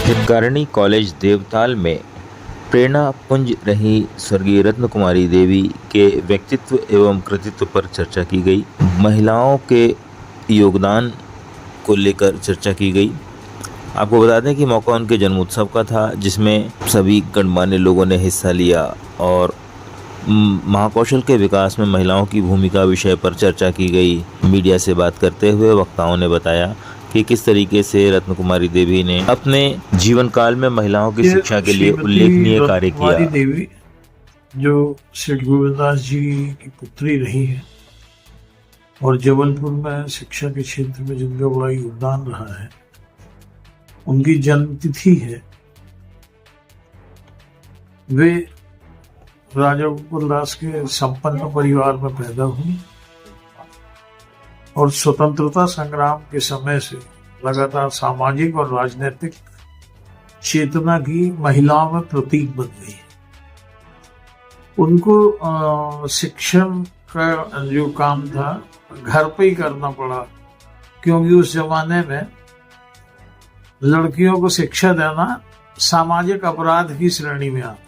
हितकारिणी college Devtal में प्रेरणा पुंज रही स्वर्गीय रत्न कुमारी देवी के व्यक्तित्व एवं कृतित्व पर चर्चा की गई। महिलाओं के योगदान को लेकर चर्चा की गई। आपको बता दें कि मौका उनके जन्मोत्सव का था, जिसमें सभी गणमान्य लोगों ने हिस्सा लिया और महाकौशल के विकास में महिलाओं की भूमिका विषय पर चर्चा की गई। मीडिया से बात करते हुए वक्ताओं ने बताया कि किस तरीके से रत्न कुमारी देवी ने अपने जीवन काल में महिलाओं की शिक्षा के लिए उल्लेखनीय कार्य किया। देवी जो सेठ गोविंददास जी की पुत्री रही है और जबलपुर में शिक्षा के क्षेत्र में जिनका बड़ा योगदान रहा है, उनकी जन्म तिथि है। वे राजा गोकुलदास के संपन्न परिवार में पैदा हुई और स्वतंत्रता संग्राम के समय से लगातार सामाजिक और राजनीतिक चेतना की महिलाओं में प्रतीक बन गई है। उनको शिक्षण का जो काम था घर पे ही करना पड़ा, क्योंकि उस जमाने में लड़कियों को शिक्षा देना सामाजिक अपराध की श्रेणी में आता।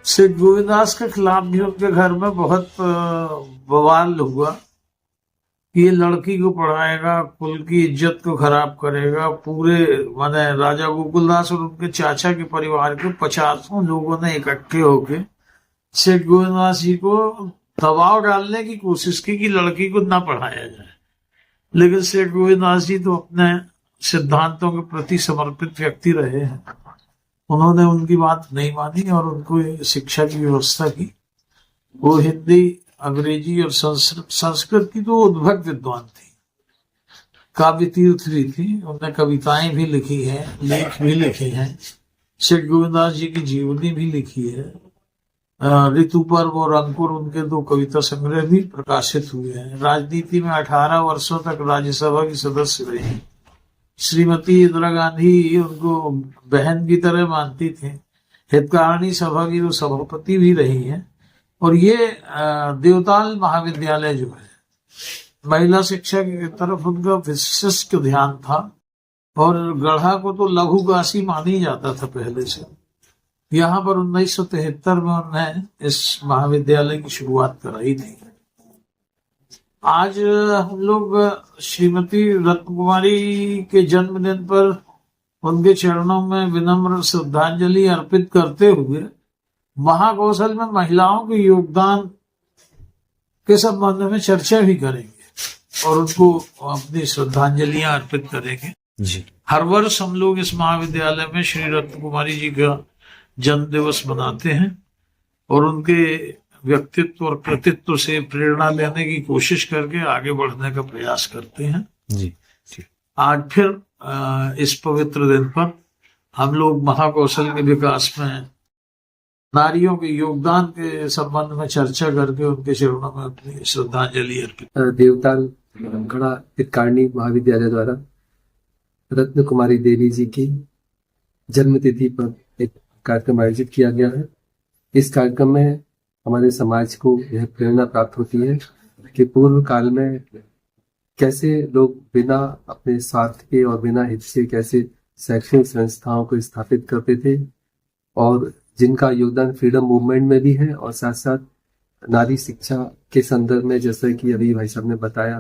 सेठ गोविंददास के खिलाफ भी उनके घर में बहुत बवाल हुआ कि ये लड़की को पढ़ाएगा, कुल की इज्जत को खराब करेगा। पूरे माने राजा गोकुलदास और उनके चाचा के परिवार के 50 लोगों ने इकट्ठे होके सेठ गोविंददास जी को दबाव डालने की कोशिश की कि लड़की को ना पढ़ाया जाए। लेकिन सेठ गोविंददास जी तो अपने सिद्धांतों के प्रति समर्पित व्यक्ति रहे हैं। उन्होंने उनकी बात नहीं मानी और उनको शिक्षा की व्यवस्था की। वो हिंदी, अंग्रेजी और संस्कृत की तो उद्भट विद्वान थी, काव्य तीर्थ भी थी। उन्होंने कविताएं भी लिखी हैं, लेख भी लिखे हैं। सेठ गोविंददास जी की जीवनी भी लिखी है। ऋतु पर्व और अंकुर उनके 2 कविता संग्रह भी प्रकाशित हुए हैं। राजनीति में 18 वर्षों तक राज्यसभा की सदस्य रही। श्रीमती इंदिरा गांधी उनको बहन की तरह मानती थी। हितकारिणी सभा की वो सभापति भी रही है। और ये देवताल महाविद्यालय जो है, महिला शिक्षा की तरफ उनका विशिष्ट ध्यान था। और गढ़ा को तो लघु काशी मानी जाता था पहले से। यहाँ पर 1973 में उन्होंने इस महाविद्यालय की शुरुआत कराई थी। आज हम लोग श्रीमती रत्न कुमारी के जन्मदिन पर उनके चरणों में विनम्र श्रद्धांजलि अर्पित करते हुए महाकौशल में महिलाओं के योगदान के संबंध में चर्चा भी करेंगे और उनको अपनी श्रद्धांजलियां अर्पित करेंगे जी। हर वर्ष हम लोग इस महाविद्यालय में श्री रत्न कुमारी जी का जन्म दिवस मनाते हैं और उनके व्यक्तित्व और कृतित्व से प्रेरणा लेने की कोशिश करके आगे बढ़ने का प्रयास करते हैं जी। आज फिर इस पवित्र दिन पर हम लोग महाकौशल के विकास में नारियों के योगदान के संबंध में चर्चा करके उनके चरणों में अपनी श्रद्धांजलि अर्पित। देवताल गढ़ा हितकारिणी महाविद्यालय द्वारा रत्न कुमारी देवी जी की जन्मतिथि पर एक कार्यक्रम आयोजित किया गया है। इस कार्यक्रम में हमारे समाज को यह प्रेरणा प्राप्त होती है कि पूर्व काल में कैसे लोग बिना अपने स्वार्थ के और बिना हित से कैसे शैक्षणिक संस्थाओं को स्थापित करते थे और जिनका योगदान फ्रीडम मूवमेंट में भी है और साथ साथ नारी शिक्षा के संदर्भ में, जैसे कि अभी भाई साहब ने बताया,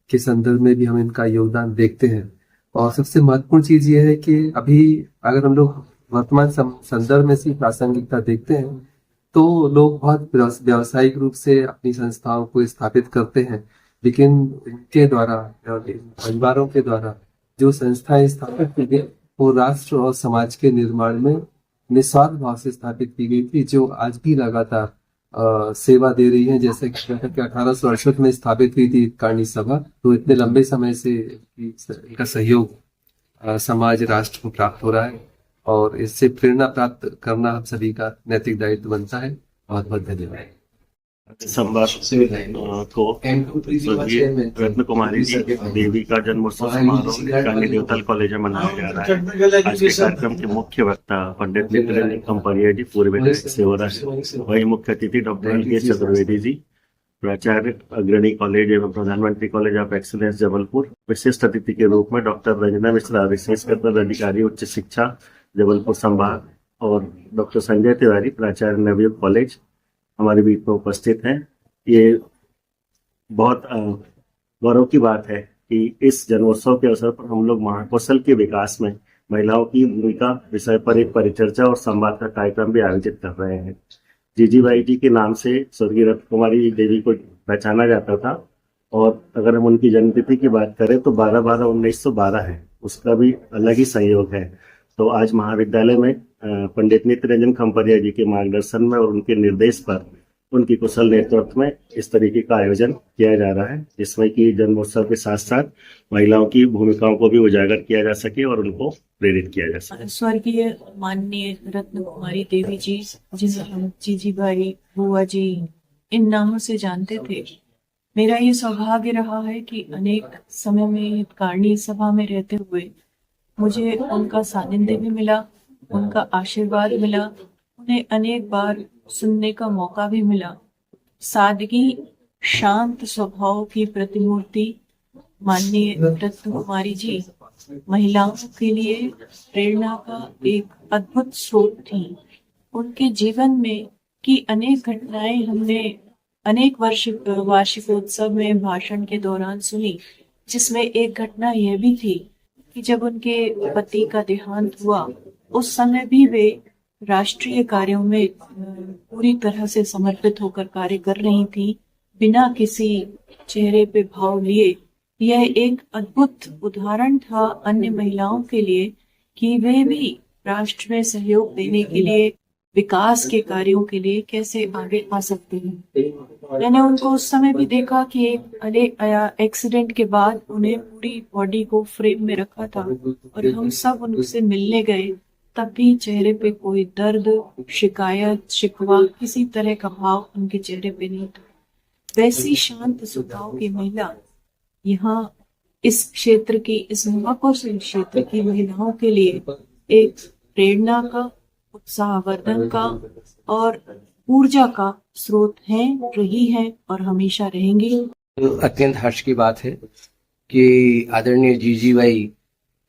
के संदर्भ में भी हम इनका योगदान देखते हैं। और सबसे महत्वपूर्ण चीज ये है कि अभी अगर हम लोग वर्तमान संदर्भ में से प्रासंगिकता देखते हैं तो लोग बहुत व्यावसायिक रूप से अपनी संस्थाओं को स्थापित करते हैं, लेकिन इनके द्वारा परिवारों के द्वारा जो संस्थाएं स्थापित की गई वो राष्ट्र और समाज के निर्माण में निस्वार्थ भाव से स्थापित की गई थी, जो आज भी लगातार सेवा दे रही है। जैसे कि 1868 में स्थापित हुई थी हितकारिणी सभा, तो इतने लंबे समय से इनका सहयोग समाज राष्ट्र को प्राप्त हो रहा है और इससे प्रेरणा प्राप्त करना हम सभी का नैतिक दायित्व बनता है। बहुत बहुत धन्यवाद। संवाद को स्वर्गीय रत्न कुमारी देवी का जन्मोत्सव समारोह हितकारिणी देवताल कॉलेज में मनाया जा रहा है। आज के कार्यक्रम के मुख्य वक्ता पंडित नित्यानंद खम्परिया जी, पूर्व सेवरा, वही मुख्य अतिथि डॉक्टर एल के चतुर्वेदी जी, प्राचार्य अग्रणी कॉलेज एवं प्रधानमंत्री कॉलेज ऑफ एक्सीलेंस जबलपुर, विशिष्ट अतिथि के रूप में डॉक्टर रंजना मिश्रा, विशेष अधिकारी उच्च शिक्षा जबलपुर संभाग, और डॉक्टर संजय तिवारी, प्राचार्य नवयुग कॉलेज, हमारे बीच में उपस्थित हैं। ये बहुत गौरव की बात है कि इस जन्मोत्सव के अवसर पर हम लोग महाकौशल के विकास में महिलाओं की भूमिका विषय पर एक परिचर्चा और संवाद का कार्यक्रम भी आयोजित कर रहे हैं। जीजीबाई जी के नाम से स्वर्गीय रत्न कुमारी देवी को पहचाना जाता था, और अगर हम उनकी जन्मतिथि की बात करें तो 12/12/1912 है, उसका भी अलग ही संयोग है। तो आज महाविद्यालय में पंडित नित्य रंजन खम्परिया जी के मार्गदर्शन में और उनके निर्देश पर, उनकी कुशल नेतृत्व में इस तरीके का आयोजन किया जा रहा है, जिसमें कि जन्मोत्सव के साथ साथ महिलाओं की भूमिकाओं को भी उजागर किया जा सके और उनको प्रेरित किया जा सके। स्वर्गीय माननीय रत्न कुमारी देवी जी, जिन्हें हम जीजीबाई, बुआ जी इन नामों से जानते थे, मेरा ये सौभाग्य रहा है कि अनेक समय में हितकारिणी सभा में रहते हुए मुझे उनका सानिध्य भी मिला, उनका आशीर्वाद मिला, उन्हें अनेक बार सुनने का मौका भी मिला। सादगी, शांत स्वभाव की प्रतिमूर्ति माननीय रत्न कुमारी जी महिलाओं के लिए प्रेरणा का एक अद्भुत स्रोत थी। उनके जीवन में की अनेक घटनाएं हमने अनेक वार्षिकोत्सव में भाषण के दौरान सुनी, जिसमें एक घटना यह भी थी कि जब उनके पति का देहांत हुआ, उस समय भी वे राष्ट्रीय कार्यों में पूरी तरह से समर्पित होकर कार्य कर रही थी, बिना किसी चेहरे पे भाव लिए। यह एक अद्भुत उदाहरण था अन्य महिलाओं के लिए कि वे भी राष्ट्र में सहयोग देने के लिए, विकास के कार्यों के लिए कैसे आगे आ सकते हैं। मैंने उनको उस समय भी देखा कि एक एक्सीडेंट के बाद उन्हें पूरी बॉडी को फ्रेम में रखा था, और हम सब उनसे मिलने गए, तब भी चेहरे पे कोई दर्द, शिकायत, शिकवा, किसी तरह का भाव उनके चेहरे पे नहीं था। वैसी शांत स्वभाव की महिला यहाँ इस क्षेत्र की, इस महाकौशल क्षेत्र की महिलाओं के लिए एक प्रेरणा का, उत्साहवर्धन का और ऊर्जा का स्रोत हैं, रही हैं और हमेशा रहेंगी। अत्यंत हर्ष की बात है कि आदरणीय जीजीबाई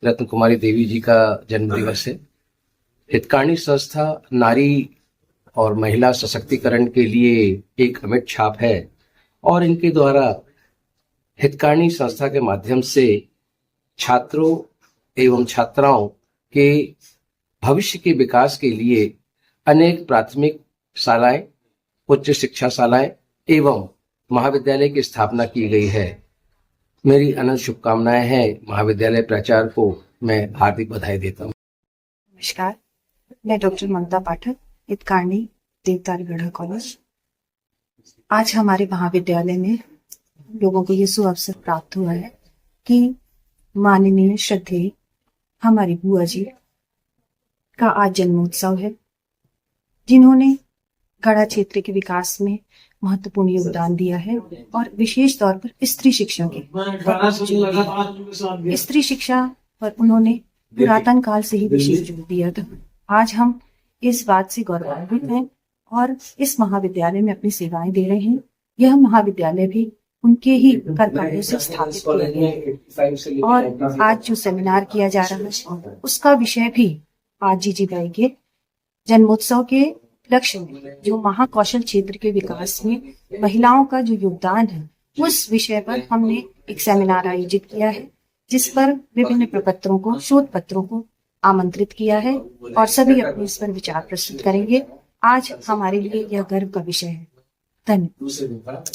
रत्न कुमारी देवी जी का जन्म दिवस है। हितकारिणी संस्था नारी और महिला सशक्तिकरण के लिए एक अमिट छाप है, और इनके द्वारा हितकारिणी संस्था के माध्यम से छात्रों एवं छात्राओं के भविष्य के विकास के लिए अनेक प्राथमिक शालाएं, उच्च शिक्षा शालाएं एवं महाविद्यालय की स्थापना की गई है। मेरी अनंत शुभकामनाएं हैं। महाविद्यालय प्राचार्य को मैं हार्दिक बधाई देता हूं। नमस्कार, मैं डॉक्टर ममता पाठक, हितकारिणी देवतालगढ़ कॉलेज। आज हमारे महाविद्यालय में लोगों को ये सुअवसर प्राप्त हुआ है कि माननीय श्रद्धेय हमारी बुआ जी का आज जन्मोत्सव है, जिन्होंने गढ़ा क्षेत्र के विकास में महत्वपूर्ण योगदान दिया है, और विशेष तौर पर स्त्री शिक्षा के स्त्री शिक्षा पर उन्होंने पुरातन काल से ही विशेष जोर दिया था। आज हम इस बात से गौरवान्वित हैं और इस महाविद्यालय में अपनी सेवाएं दे रहे हैं। यह महाविद्यालय भी उनके ही कर कार्यों से स्थापित किया गया है, और आज जो सेमिनार किया जा रहा है उसका विषय भी आज जीजीबाई के जन्मोत्सव के लक्ष्य में, जो महाकौशल क्षेत्र के विकास में महिलाओं का जो योगदान है, उस विषय पर हमने एक सेमिनार आयोजित किया है, जिस पर विभिन्न प्रपत्रों को, शोध पत्रों को आमंत्रित किया है, और सभी अपने इस पर विचार प्रस्तुत करेंगे। आज हमारे लिए यह गर्व का विषय है। धन्यवाद।